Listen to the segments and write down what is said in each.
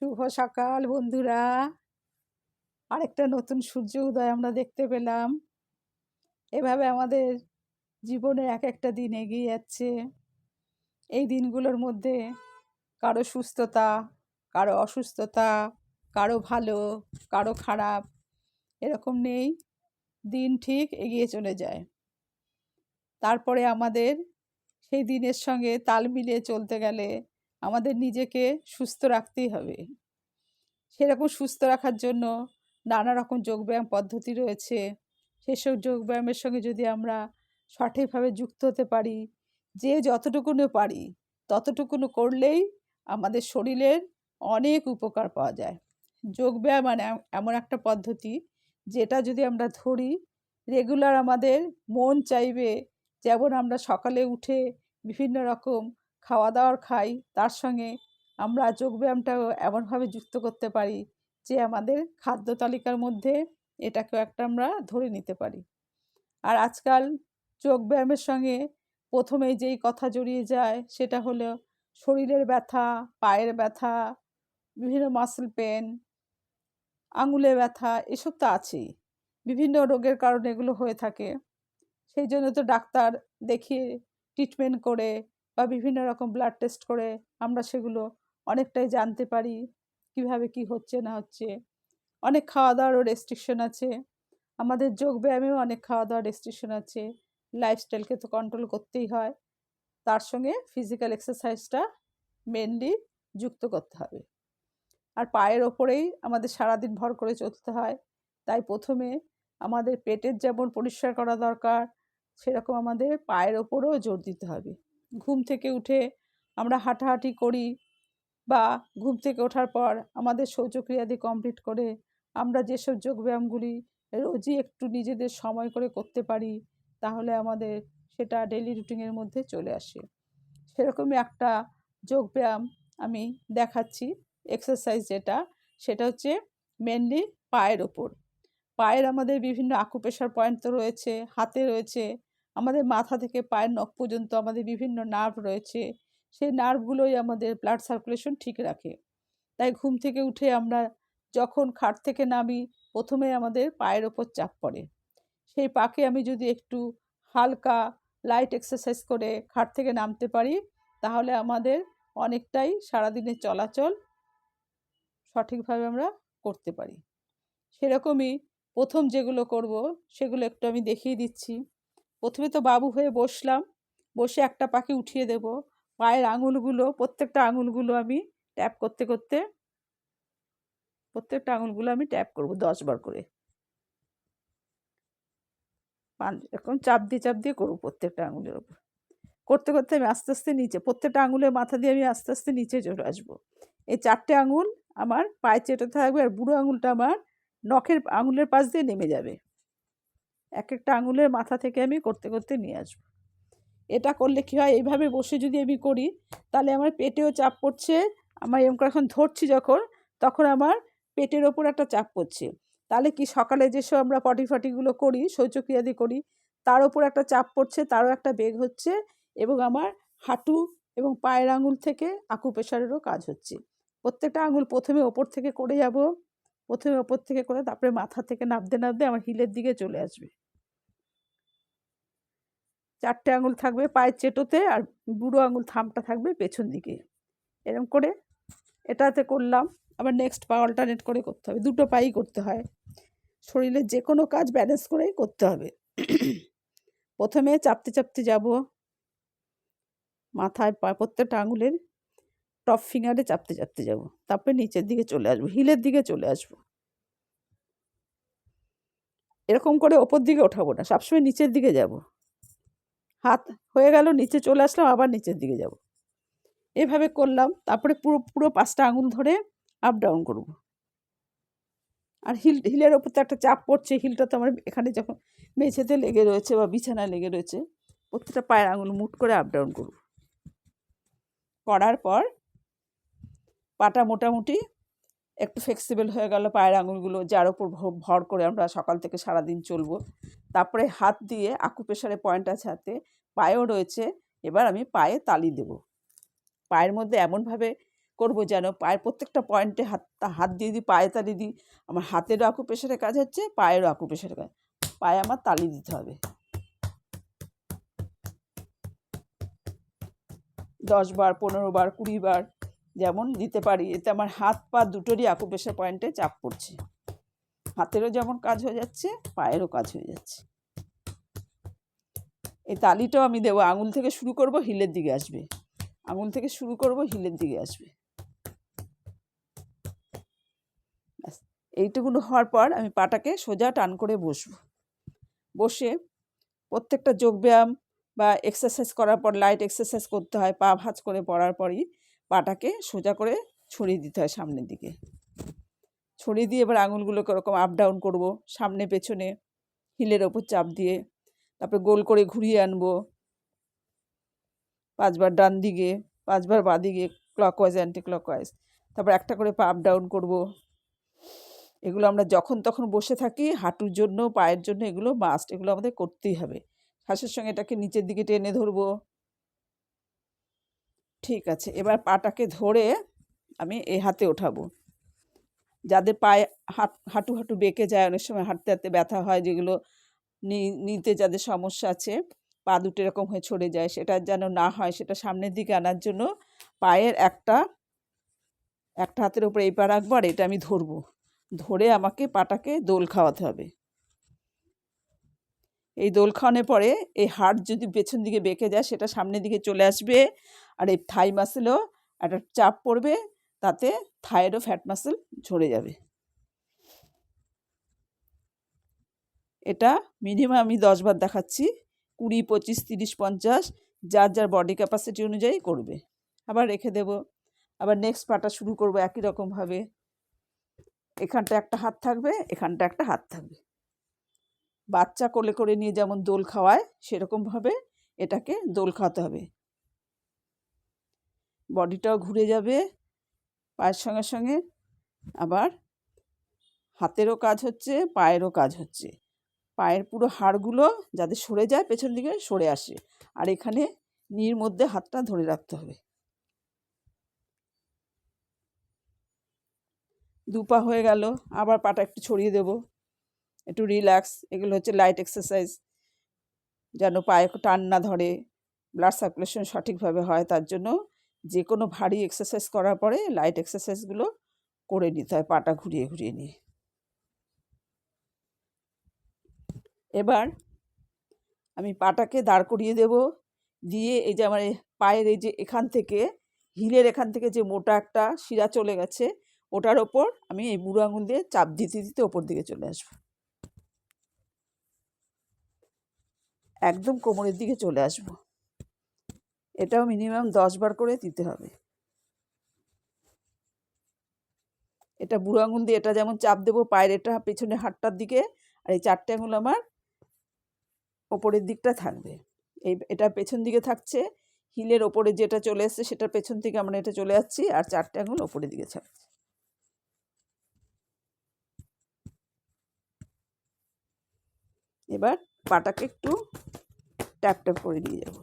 শুভ সকাল বন্ধুরা। আরেকটা নতুন সূর্য উদয় আমরা দেখতে পেলাম। এভাবে আমাদের জীবনে এক একটা দিন এগিয়ে যাচ্ছে। এই দিনগুলোর মধ্যে কারো সুস্থতা, কারো অসুস্থতা, কারো ভালো, কারো খারাপ, এরকম নেই। দিন ঠিক এগিয়ে চলে যায়। তারপরে আমাদের সেই দিনের সঙ্গে তাল মিলিয়ে চলতে গেলে আমাদের নিজেকে সুস্থ রাখতেই হবে। সেরকম সুস্থ রাখার জন্য নানা রকম যোগব্যায়াম পদ্ধতি রয়েছে। সেসব যোগব্যায়ামের সঙ্গে যদি আমরা সঠিকভাবে যুক্ত হতে পারি, যে যতটুকুনো পারি ততটুকুনো করলেই আমাদের শরীরের অনেক উপকার পাওয়া যায়। যোগব্যায়াম মানে এমন একটা পদ্ধতি, যেটা যদি আমরা ধরি রেগুলার, আমাদের মন চাইবে যেমন আমরা সকালে উঠে বিভিন্ন রকম খাওয়া দাওয়ার খাই, তার সঙ্গে আমরা যোগব্যায়ামটাও এমনভাবে যুক্ত করতে পারি যে আমাদের খাদ্য তালিকার মধ্যে এটাকেও একটা আমরা ধরে নিতে পারি। আর আজকাল যোগব্যায়ামের সঙ্গে প্রথমেই যেই কথা জড়িয়ে যায় সেটা হলো শরীরের ব্যথা, পায়ের ব্যথা, বিভিন্ন মাসল পেন, আঙুলে ব্যথা, এসব তো আছেই। বিভিন্ন রোগের কারণে এগুলো হয়ে থাকে। সেই জন্য তো ডাক্তার দেখিয়ে ট্রিটমেন্ট করে বা বিভিন্ন রকম ব্লাড টেস্ট করে আমরা সেগুলো অনেকটাই জানতে পারি কিভাবে কি হচ্ছে না হচ্ছে। অনেক খাওয়া দাওয়ারও রেস্ট্রিকশন আছে। আমাদের যোগ ব্যায়ামেও অনেক খাওয়া দাওয়ার রেস্ট্রিকশন আছে। লাইফস্টাইলকে তো কন্ট্রোল করতেই হয়। তার সঙ্গে ফিজিক্যাল এক্সারসাইজটা মেনলি যুক্ত করতে হবে। আর পায়ের ওপরেই আমাদের সারাদিন ভর করে চলতে হয়। তাই প্রথমে আমাদের পেটের যেমন পরিষ্কার করা দরকার, সেরকম আমাদের পায়ের ওপরেও জোর দিতে হবে। ঘুম থেকে উঠে আমরা হাঁটাহাঁটি করি, বা ঘুম থেকে ওঠার পর আমাদের শৌচক্রিয়াদি কমপ্লিট করে আমরা যেসব যোগব্যায়ামগুলি রোজই একটু নিজেদের সময় করে করতে পারি, তাহলে আমাদের সেটা ডেইলি রুটিনের মধ্যে চলে আসে। সেরকমই একটা যোগব্যায়াম আমি দেখাচ্ছি। এক্সারসাইজ যেটা, সেটা হচ্ছে মেনলি পায়ের ওপর। পায়ের আমাদের বিভিন্ন আকুপ্রেশার পয়েন্ট তো রয়েছে, হাতে রয়েছে, আমাদের মাথা থেকে পায়ের নখ পর্যন্ত আমাদের বিভিন্ন নার্ভ রয়েছে। সেই নার্ভগুলোই আমাদের ব্লাড সার্কুলেশন ঠিক রাখে। তাই ঘুম থেকে উঠে আমরা যখন খাট থেকে নামি, প্রথমে আমাদের পায়ের ওপর চাপ পড়ে। সেই পাকে আমি যদি একটু হালকা লাইট এক্সারসাইজ করে খাট থেকে নামতে পারি, তাহলে আমাদের অনেকটাই সারাদিনের চলাচল সঠিকভাবে আমরা করতে পারি। সেরকমই প্রথম যেগুলো করব সেগুলো একটু আমি দেখিয়ে দিচ্ছি। প্রথমে তো বাবু হয়ে বসলাম, বসে একটা পাকে উঠিয়ে দেব। পায়ের আঙুলগুলো, প্রত্যেকটা আঙুলগুলো আমি ট্যাপ করতে করতে, প্রত্যেকটা আঙুলগুলো আমি ট্যাপ করব 10 বার করে। এরকম চাপ দিয়ে করবো প্রত্যেকটা আঙুলের ওপর। করতে করতে আমি আস্তে আস্তে নিচে, প্রত্যেকটা আঙুলের মাথা দিয়ে আমি আস্তে আস্তে নিচে চলে আসবো। এই 4টে আঙুল আমার পায়ে চেটে থাকবে, আর বুড়ো আঙুলটা আমার নখের আঙুলের পাশ দিয়ে নেমে যাবে। এক একটা আঙুলের মাথা থেকে আমি করতে করতে নিয়ে আসবো। এটা করলে কী হয়, এইভাবে বসে যদি আমি করি, তাহলে আমার পেটেও চাপ পড়ছে। আমার এরকম করে এখন ধরছি যখন, তখন আমার পেটের ওপর একটা চাপ পড়ছে। তাহলে কি, সকালে যেসব আমরা পটি ফাটিগুলো করি, শৌচক্রিয়াদি করি, তার ওপর একটা চাপ পড়ছে, তারও একটা বেগ হচ্ছে, এবং আমার হাঁটু এবং পায়ের আঙুল থেকে আকুপ্রেশারেরও কাজ হচ্ছে। প্রত্যেকটা আঙুল প্রথমে ওপর থেকে করে যাব, প্রথমে ওপর থেকে করে তারপরে মাথা থেকে নাবতে নাবতে আমার হিলের দিকে চলে আসবে। 4টে আঙুল থাকবে পায়ের চেটোতে, আর বুড়ো আঙুল থামটা থাকবে পেছন দিকে। এরকম করে এটাতে করলাম। আবার নেক্সট পা অল্টারনেট করে করতে হবে, দুটো পাই করতে হয়। শরীরের যে কোনো কাজ ব্যালেন্স করেই করতে হবে। প্রথমে চাপতে চাপতে যাব, মাথায় প্রত্যেকটা আঙুলের টপ ফিঙ্গারে চাপতে চাপতে যাব, তারপরে নিচের দিকে চলে আসবো, হিলের দিকে চলে আসবো। এরকম করে ওপর দিকে ওঠাবো না, সবসময় নিচের দিকে যাব। হাত হয়ে গেল, নিচে চলে আসলাম, আবার নিচের দিকে যাব। এভাবে করলাম। তারপরে পুরো পুরো 5টা আঙুল ধরে আপ ডাউন করব। আর হিলের ওপর তো একটা চাপ পড়ছে, হিলটা তো আমার এখানে যখন মেঝেতে লেগে রয়েছে বা বিছানায় লেগে রয়েছে, প্রত্যেকটা পায়ের আঙুল মুট করে আপ ডাউন করব। করার পর পাটা মোটামুটি একটু ফ্লেক্সিবল হয়ে গেল, পায়ের আঙুলগুলো যার ওপর ভর করে আমরা সকাল থেকে সারাদিন চলবো। তারপরে হাত দিয়ে আকুপ্রেশারে পয়েন্ট আছে হাতে, পায়েও রয়েছে। এবার আমি পায়ে তালি দেব। পায়ের মধ্যে এমনভাবে করব যেন পায়ের প্রত্যেকটা পয়েন্টে হাত দিয়ে দিই, পায়ে তালি দিই। আমার হাতেরও আকুপ্রেশারের কাজ হচ্ছে, পায়েরও আকুপ্রেশারের কাজ। পায়ে আমার তালি দিতে হবে 10 বার, 15 বার, 20 বার যেমন দিতে পারি। এতে আমার হাত পা দুটোরই আকুপ্রেশার পয়েন্টে চাপ পড়ছে। হাতেরও যেমন কাজ হয়ে যাচ্ছে, পায়েরও কাজ হয়ে যাচ্ছে। এই তালিটাও আমি দেবো, আঙুল থেকে শুরু করব, হিলের দিকে আসবে। আঙুল থেকে শুরু করব, হিলের দিকে আসবে। এইটুকুনো হওয়ার পর আমি পাটাকে সোজা টান করে বসবো। বসে প্রত্যেকটা যোগব্যায়াম বা এক্সারসাইজ করার পর, লাইট এক্সারসাইজ করতে হয়, পা ভাঁজ করে পড়ার পরই পাটাকে সোজা করে ছড়িয়ে দিতে হয় সামনের দিকে। ছড়িয়ে দিয়ে এবার আঙুলগুলোকে ওরকম আপ ডাউন করবো, সামনে পেছনে হিলের ওপর চাপ দিয়ে। তারপরে গোল করে ঘুরিয়ে আনবো 5 বার ডান দিকে, 5 বার বাঁ দিকে, ক্লকওয়াইজ অ্যান্টি ক্লকওয়াইজ। তারপর একটা করে পা আপ ডাউন করবো। এগুলো আমরা যখন তখন বসে থাকি, হাঁটুর জন্য, পায়ের জন্য এগুলো মাস্ট, এগুলো আমাদের করতেই হবে। শ্বাসের সঙ্গে এটাকে নিচের দিকে টেনে ধরবো। ঠিক আছে, এবার পাটাকে ধরে আমি এই হাতে ওঠাবো। যাদের পায়ে হাঁটু বেঁকে যায়, অনেক সময় হাঁটতে হাঁটতে ব্যথা হয়, যেগুলো নিতে যাদের সমস্যা আছে, পা দুটো এরকম হয়ে ছড়ে যায়, সেটা যেন না হয়, সেটা সামনের দিকে আনার জন্য পায়ের একটা হাতের উপরে এই পা রাখবো, আর এটা আমি ধরবো। ধরে আমাকে পাটাকে দোল খাওয়াতে হবে। এই দোল খাওয়ানোর পরে এই হাড় যদি পেছন দিকে বেঁকে যায়, সেটা সামনের দিকে চলে আসবে, আর এই থাই মাসেলও একটা চাপ পড়বে, তাতে থাইয়েরও ফ্যাট মাসেল ঝরে যাবে। এটা মিনিমাম আমি 10 বার দেখাচ্ছি, 20, 25, 30, 50 যার যার বডি ক্যাপাসিটি অনুযায়ী করবে। আবার রেখে দেব। আবার নেক্সট পাটা শুরু করব একই রকমভাবে। এখানটা একটা হাত থাকবে, এখানটা একটা হাত থাকবে। বাচ্চা কোলে করে নিয়ে যেমন দোল খাওয়ায়, সেরকমভাবে এটাকে দোল খাওয়াতে হবে। বডিটাও ঘুরে যাবে পায়ের সঙ্গে সঙ্গে, আবার হাতেরও কাজ হচ্ছে, পায়েরও কাজ হচ্ছে। পায়ের পুরো হাড়গুলো যাতে সরে যায়, পেছন দিকে সরে আসে, আর এখানে নির মধ্যে হাতটা ধরে রাখতে হবে। 2 পা হয়ে গেল, আবার পাটা একটু ছড়িয়ে দেব, একটু রিল্যাক্স। এগুলো হচ্ছে লাইট এক্সারসাইজ, যেন পায়ে টান না ধরে, ব্লাড সার্কুলেশন সঠিকভাবে হয়। তার জন্য যে কোনো ভারী এক্সারসাইজ করার পরে লাইট এক্সারসাইজগুলো করে নিতে হয়, পাটা ঘুরিয়ে ঘুরিয়ে নিয়ে। এবার আমি পাটাকে দাঁড় করিয়ে দেব, দিয়ে এই যে আমার পায়ের এই যে এখান থেকে, হিলের এখান থেকে যে মোটা একটা শিরা চলে গেছে, ওটার ওপর আমি এই বুড়ো আঙুল দিয়ে চাপ দিতে দিতে ওপর দিকে চলে আসবো, একদম কোমরের দিকে চলে আসবো। এটাও মিনিমাম 10 বার করে দিতে হবে। এটা বুড়ো আঙুল দিয়ে এটা যেমন চাপ দেবো পায়ের এটা পেছনে হাতটার দিকে, আর এই 4টে আঙুল আমার ওপরের দিকটা থাকবে। এটা পেছন দিকে থাকছে, হিলের ওপরে যেটা চলে এসছে সেটার পেছন থেকে আমরা এটা চলে যাচ্ছি, আর 4টে আঙুল ওপরের দিকে থাকছে। এবার পাটাকে একটু ট্যাপ ট্যাপ করে দিয়ে যাব।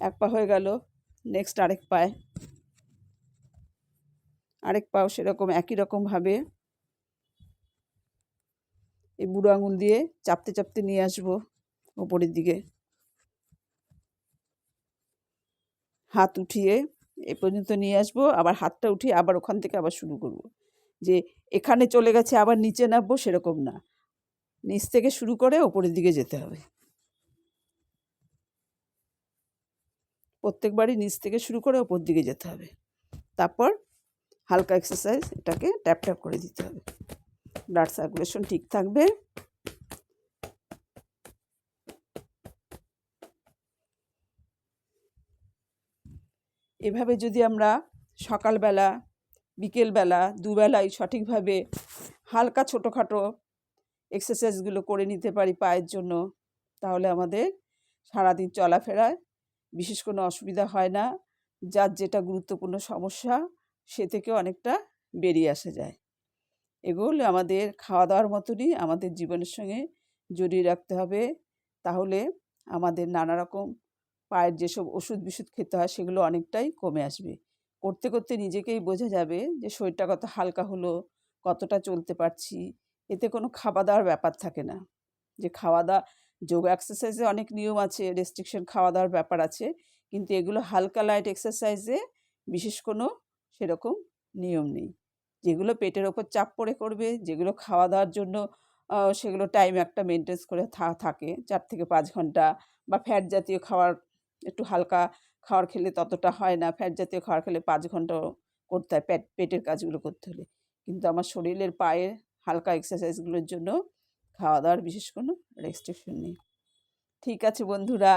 এক পা হয়ে গেল, নেক্সট আরেক পায়ে, আরেক পাও সেরকম একই রকমভাবে এই বুড়ো আঙুল দিয়ে চাপতে চাপতে নিয়ে আসবো ওপরের দিকে। হাত উঠিয়ে এ পর্যন্ত নিয়ে আসবো, আবার হাতটা উঠিয়ে আবার ওখান থেকে আবার শুরু করব। যে এখানে চলে গেছে আবার নিচে নামবো সেরকম না, নিচ থেকে শুরু করে ওপরের দিকে যেতে হবে। প্রত্যেকবারই নিচ থেকে শুরু করে ওপর দিকে যেতে হবে। তারপর হালকা এক্সারসাইজ, এটাকে ট্যাপ ট্যাপ করে দিতে হবে, ব্লাড সার্কুলেশন ঠিক থাকবে। এভাবে যদি আমরা সকালবেলা, বিকেলবেলা, দুবেলাই সঠিকভাবে হালকা ছোটোখাটো এক্সারসাইজগুলো করে নিতে পারি পায়ের জন্য, তাহলে আমাদের সারাদিন চলাফেরায় বিশেষ কোনো অসুবিধা হয় না। যার যেটা গুরুত্বপূর্ণ সমস্যা, সে থেকে অনেকটা বেরিয়ে আসা যায়। এগুলো আমাদের খাওয়া দাওয়ার মতনই আমাদের জীবনের সঙ্গে জড়িয়ে রাখতে হবে, তাহলে আমাদের নানা রকম পায়ের যেসব ওষুধ খেতে হয় সেগুলো অনেকটাই কমে আসবে। করতে, করতে নিজেকেই বোঝা যাবে যে শরীরটা কত হালকা হলো, কতটা চলতে পারছি। এতে কোনো খাওয়া-দাওয়ার ব্যাপার থাকে না। যে খাওয়া-দাওয়া যোগা এক্সারসাইজে অনেক নিয়ম আছে, রেস্ট্রিকশন খাওয়া-দাওয়ার ব্যাপার আছে। কিন্তু এগুলো হালকা লাইট এক্সারসাইজে বিশেষ কোনো সেরকম নিয়ম নেই। যেগুলো পেটের ওপর চাপ পড়ে করবে, যেগুলো খাওয়া-দাওয়ার জন্য সেগুলো টাইম একটা মেইনটেন্স করে থাকে ৪ থেকে ৫ ঘন্টা, বা ফ্যাট জাতীয় খাবার একটু হালকা খাবার খেলে ততটা হয় না। ফ্যাট জাতীয় খাবার খেলে ৫ ঘন্টাও করতে হয় পেটের কাজগুলো করতে হলে। কিন্তু আমার শরীরের পায়ের হালকা এক্সারসাইজগুলোর জন্য খাওয়া-দাওয়ার বিশেষ কোনো রেস্ট্রিকশন নেই। ঠিক আছে বন্ধুরা,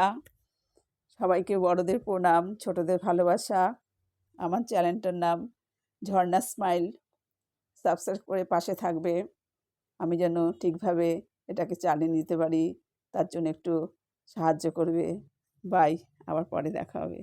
সবাইকে বড়দের প্রণাম, ছোটদের ভালোবাসা। আমার চ্যানেলটার নাম ঝর্ণা স্মাইল। সাবস্ক্রাইব করে পাশে থাকবে। আমি যেন ঠিকভাবে এটাকে চালিয়ে নিতে পারি, তার জন্য একটু সাহায্য করবে। বাই, আবার পরে দেখা হবে।